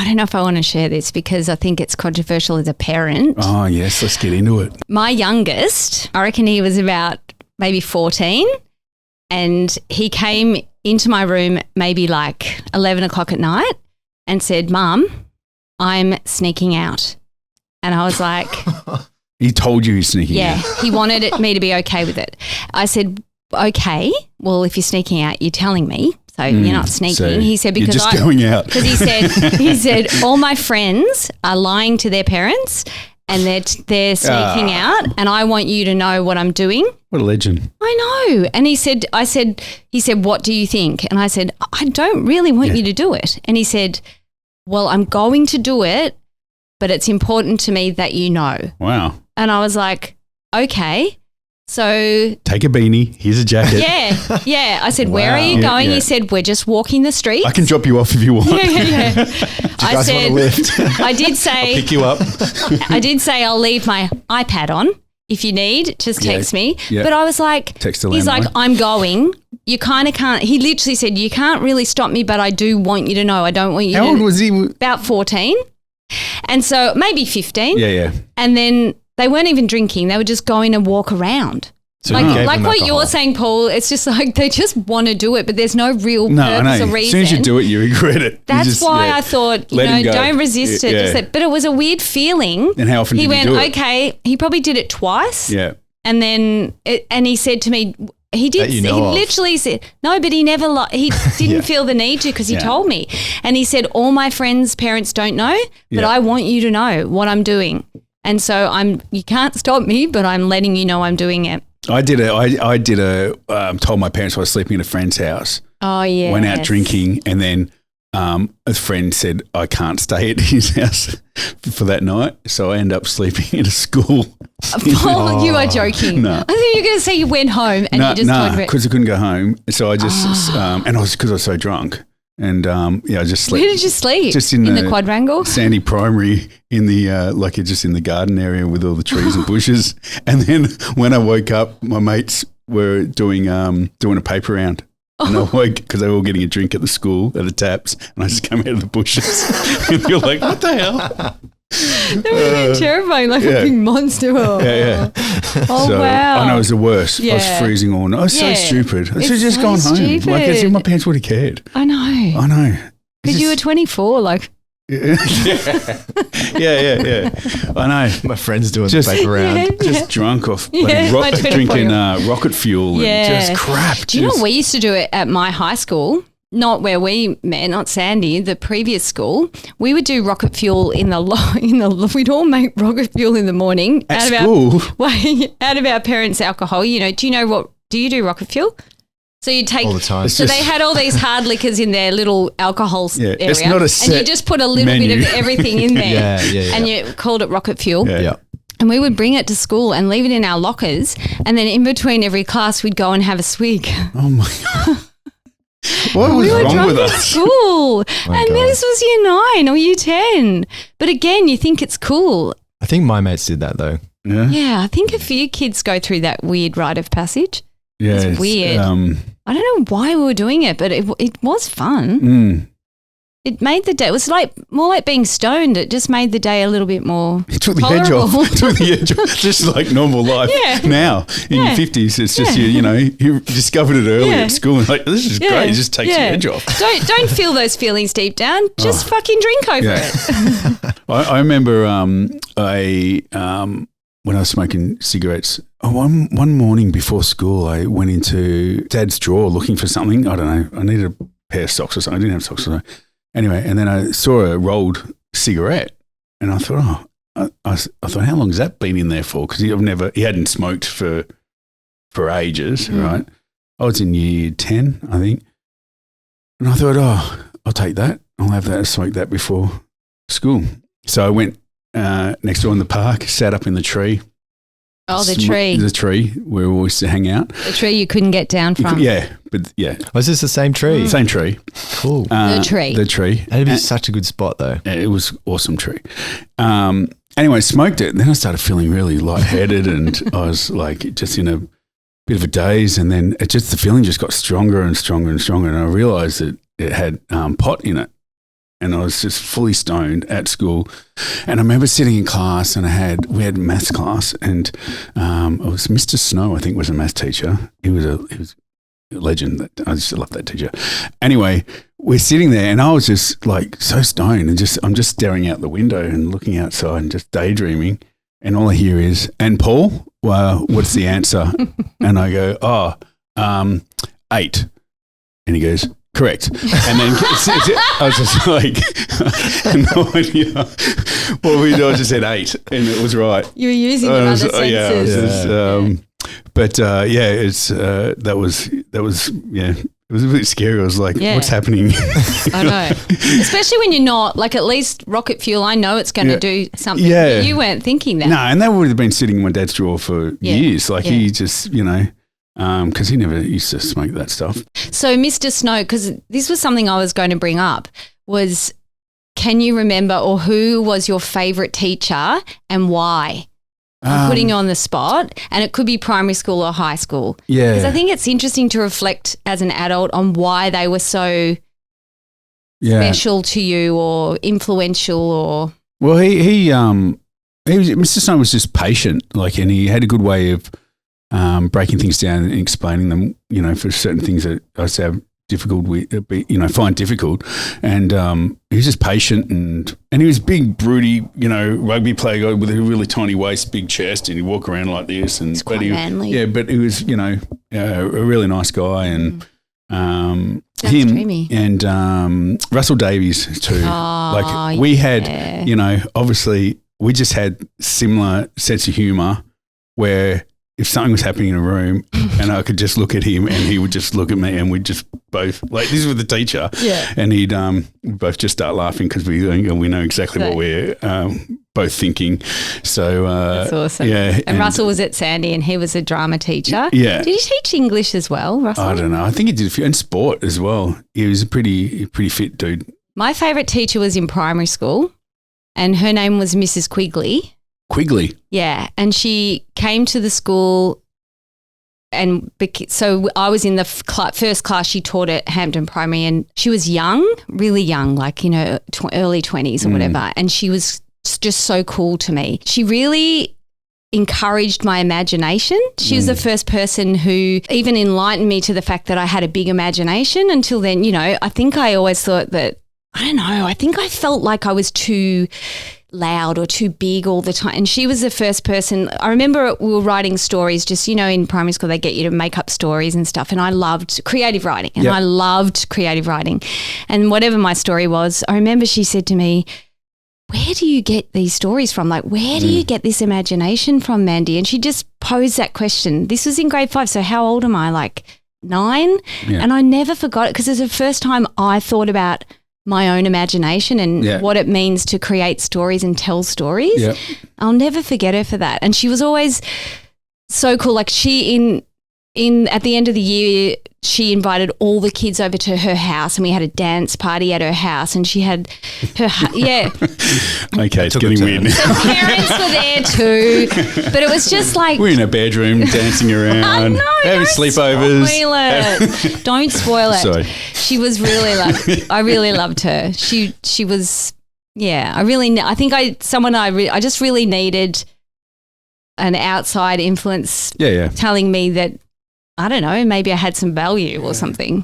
I don't know if I want to share this because I think it's controversial as a parent. Oh, yes, let's get into it. My youngest, I reckon he was about maybe 14, and he came into my room maybe like 11 o'clock at night and said, Mum, I'm sneaking out. And I was like... He told you he's sneaking out? Yeah, he wanted me to be okay with it. I said, okay, well, if you're sneaking out, you're telling me. So you're not sneaking. So he said, because you're just going out. Because he said, all my friends are lying to their parents and they're sneaking out, and I want you to know what I'm doing. What a legend. I know. And he said, what do you think? And I said, I don't really want you to do it. And he said, well, I'm going to do it, but it's important to me that you know. Wow. And I was like, okay. So take a beanie. Here's a jacket. Yeah. I said, where are you going? Yeah. He said, we're just walking the streets. I can drop you off if you want. Yeah. I said, want a lift? I did say, I'll pick you up. I did say I'll leave my iPad on if you need. Just text me. Yeah. But I was like, Text the he's landline. like, I'm going. You kind of can't. He literally said, you can't really stop me, but I do want you to know. I don't want you. How old was he? About 14, and so maybe 15. Yeah. And then they weren't even drinking. They were just going to walk around. So like you gave what them alcohol. you're saying, Paul, it's just like they just want to do it, but there's no real No, I purpose know. or reason. As soon as you do it, you regret it. That's why I thought, Let him go. don't resist it. Yeah. Just let, but it was a weird feeling. And how often he did went, you do it? okay, he probably did it twice. Yeah. And then, and he said to me, he did, That you know he of. literally said, no, but he never, he didn't feel the need to because he told me. And he said, all my friends' parents don't know, but I want you to know what I'm doing. And so you can't stop me, but I'm letting you know I'm doing it. I told my parents I was sleeping at a friend's house. Oh, yeah. Went out drinking, and then a friend said I can't stay at his house for that night, so I end up sleeping at a school. Paul, you are joking. No. I think you're going to say you went home and you just told me. because I couldn't go home, so I just and because I was so drunk, and I just slept. Where did you sleep? Just in the quadrangle? Sandy Primary in the just in the garden area with all the trees and bushes. And then when I woke up, my mates were doing a paper round. And I woke because they were all getting a drink at the school at the taps, and I just come out of the bushes. And you're like, what the hell? That would have been terrifying, like a big monster. Yeah. Oh, So, wow. I know it was the worst. I was Yeah. freezing all night. I was so Yeah. stupid. I It's should have just so gone home. stupid. Like, as if my parents would have cared. I know. I know. Because you were 24, like. Yeah. I know. My friend's doing Just- the paper round. Just drunk off Yeah, my 24 drinking rocket fuel and just crap. Do you know what we used to do it at my high school? Not where we met, not Sandy, the previous school. We would do rocket fuel we'd all make rocket fuel in the morning. At school? Out of our parents' alcohol. Do you do rocket fuel? So you take All the time. So they had all these hard liquors in their little alcohol area. it's not a and you set just put a little menu. bit of everything in there. Yeah. And you called it rocket fuel. Yeah. And we would bring it to school and leave it in our lockers. And then in between every class, we'd go and have a swig. Oh, my God. What was We were wrong drunk with at us? school. My And God. this was year 9 or year 10. But again, you think it's cool. I think my mates did that though. Yeah. Yeah, I think a few kids go through that weird rite of passage. Yeah, It's weird. I don't know why we were doing it, but it was fun. It made the day, it was more like being stoned. It just made the day a little bit more It took the edge off. tolerable. Took the edge off. Just like normal life. Yeah. Now, in your 50s, it's just, you discovered it early Yeah. at school. And like, this is great. It just takes the edge off. Don't feel those feelings deep down. Just fucking drink over it. I remember when I was smoking cigarettes, one morning before school, I went into Dad's drawer looking for something. I don't know. I needed a pair of socks or something. I didn't have socks or something. Anyway, and then I saw a rolled cigarette, and I thought, I thought, how long has that been in there for? Because he hadn't smoked for ages, right? I was in year 10, I think, and I thought, I'll take that. I'll have that, smoke that before school. So I went next door in the park, sat up in the tree. Oh, the tree. The tree where we used to hang out. The tree you couldn't get down from. Was this the same tree? Same tree. Cool. The tree. The tree. That'd be such a good spot though. It was awesome tree. Anyway, smoked it. Then I started feeling really lightheaded and I was like just in a bit of a daze. And then the feeling just got stronger and stronger and stronger. And I realized that it had pot in it. and I was just fully stoned at school. And I remember sitting in class, and we had maths class, and it was Mr. Snow, I think, was a maths teacher. He was a legend. I just love that teacher. Anyway, we're sitting there, and I was just like so stoned, and I'm just staring out the window and looking outside and just daydreaming. And all I hear is, "And Paul, well, what's the answer?" And I go, 8. And he goes, "Correct." And then I was just like, no idea what we do. I just said 8, and it was right. You were using your other senses. That was it was a bit scary. I was like, what's happening? I know. Especially when you're not, like, at least rocket fuel, I know it's going to do something. Yeah. But you weren't thinking that. No, and that would have been sitting in my dad's drawer for years. Like he just, because he never used to smoke that stuff. So Mr. Snow, because this was something I was going to bring up, was can you remember, or who was your favourite teacher and why? I'm putting you on the spot, and it could be primary school or high school. Yeah. Because I think it's interesting to reflect as an adult on why they were so special to you or influential or... Well, Mr. Snow was just patient, and he had a good way of breaking things down and explaining them, for certain things that I say difficult, find difficult. And he was just patient, and he was big, broody, rugby player guy with a really tiny waist, big chest, and he'd walk around like this. And it's quite manly. Yeah, but he was, a really nice guy, and him dreamy. And Russell Davies too. Oh, we had, obviously we just had similar sense of humour where if something was happening in a room and I could just look at him and he would just look at me, and we'd just both, like, this was the teacher, and he'd both just start laughing because we know exactly what we're both thinking. So that's awesome. Yeah, and Russell was at Sandy, and he was a drama teacher. Yeah. Did he teach English as well, Russell? I don't know. I think he did a few, and sport as well. He was a pretty fit dude. My favourite teacher was in primary school, and her name was Mrs. Quigley. Quigley. Yeah, and she came to the school, and so I was in the first class she taught at Hampton Primary, and she was young, really young, like, early 20s or whatever, and she was just so cool to me. She really encouraged my imagination. She was the first person who even enlightened me to the fact that I had a big imagination. Until then, I think I always thought that, I don't know, I think I felt like I was too loud or too big all the time. And she was the first person. I remember we were writing stories, just, in primary school they get you to make up stories and stuff, and I loved creative writing, and I loved creative writing. And whatever my story was, I remember she said to me, "Where do you get these stories from? Like, where do you get this imagination from, Mandie?" And she just posed that question. This was in grade 5, so how old am I? Like 9? Yeah. And I never forgot it, because it was the first time I thought about my own imagination and what it means to create stories and tell stories. Yep. I'll never forget her for that. And she was always so cool. Like, she at the end of the year, she invited all the kids over to her house, and we had a dance party at her house, and she had her Okay, it's getting weird now. The parents were there too, but it was just like, we're in a bedroom dancing around, having sleepovers. Spoil it. Don't spoil it. Sorry. She was really I really loved her. She was, I think I just really needed an outside influence telling me that, I don't know, maybe I had some value or something.